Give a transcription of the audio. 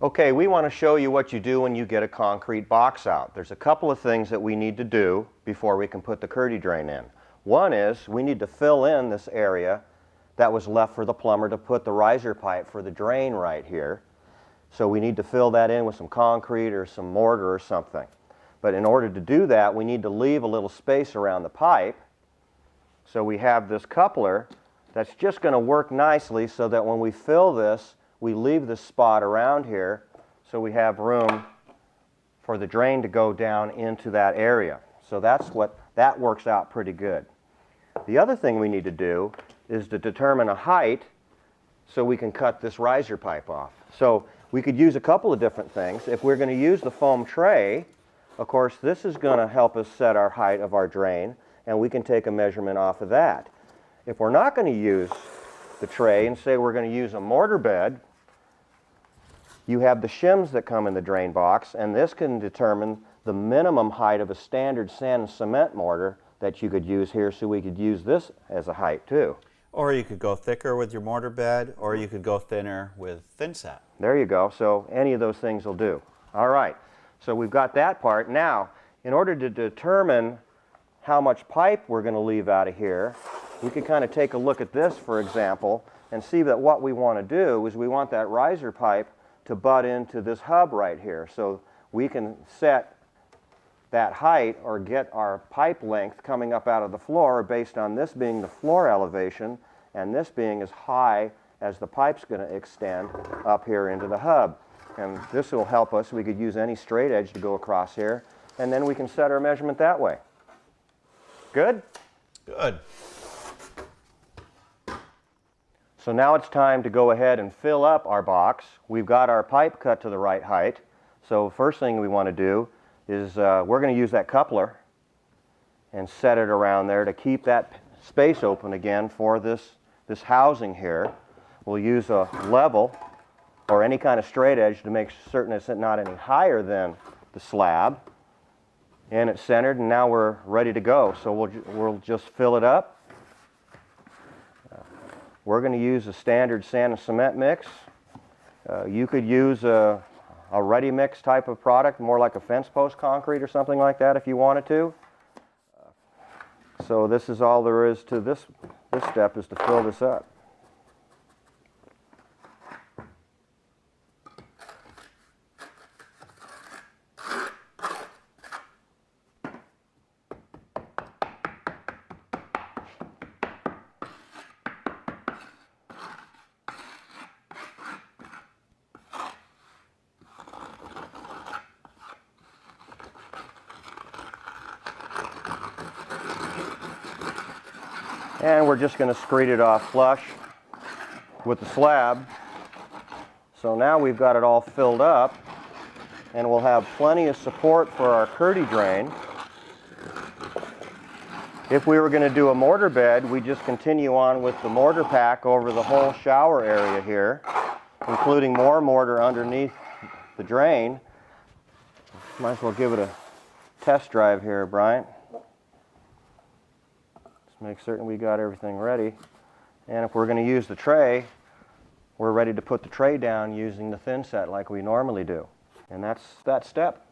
Okay, we want to show you what you do when you get a concrete box out. There's a couple of things that we need to do before we can put the KERDI-DRAIN in. One is we need to fill in this area that was left for the plumber to put the riser pipe for the drain right here. So we need to fill that in with some concrete or some mortar or something. But in order to do that, we need to leave a little space around the pipe. So we have this coupler that's just going to work nicely so that when we fill this, we leave this spot around here so we have room for the drain to go down into that area. So that works out pretty good. The other thing we need to do is to determine a height so we can cut this riser pipe off. So we could use a couple of different things. If we're going to use the foam tray, of course this is going to help us set our height of our drain, and we can take a measurement off of that. If we're not going to use the tray and say we're going to use a mortar bed, you have the shims that come in the drain box, and this can determine the minimum height of a standard sand and cement mortar that you could use here, so we could use this as a height too. Or you could go thicker with your mortar bed, or you could go thinner with thin set. There you go. So any of those things will do. All right. So we've got that part. Now, in order to determine how much pipe we're going to leave out of here, we can kind of take a look at this, for example, and see that what we want to do is we want that riser pipe to butt into this hub right here. So we can set that height or get our pipe length coming up out of the floor based on this being the floor elevation and this being as high as the pipe's going to extend up here into the hub. And this will help us. We could use any straight edge to go across here, and then we can set our measurement that way. Good? Good. So now it's time to go ahead and fill up our box. We've got our pipe cut to the right height. So first thing we want to do is we're going to use that coupler and set it around there to keep that space open again for this housing here. We'll use a level or any kind of straight edge to make certain it's not any higher than the slab. And it's centered, and now we're ready to go. So we'll just fill it up. We're going to use a standard sand and cement mix. You could use a ready mix type of product, more like a fence post concrete or something like that if you wanted to. So this is all there is to this step, is to fill this up. And we're just going to screed it off flush with the slab. So now we've got it all filled up, and we'll have plenty of support for our KERDI-DRAIN. If we were going to do a mortar bed, we just continue on with the mortar pack over the whole shower area here, including more mortar underneath the drain. Might as well give it a test drive here, Bryant. Make certain we got everything ready. And if we're going to use the tray, we're ready to put the tray down using the thin set like we normally do. And that's that step.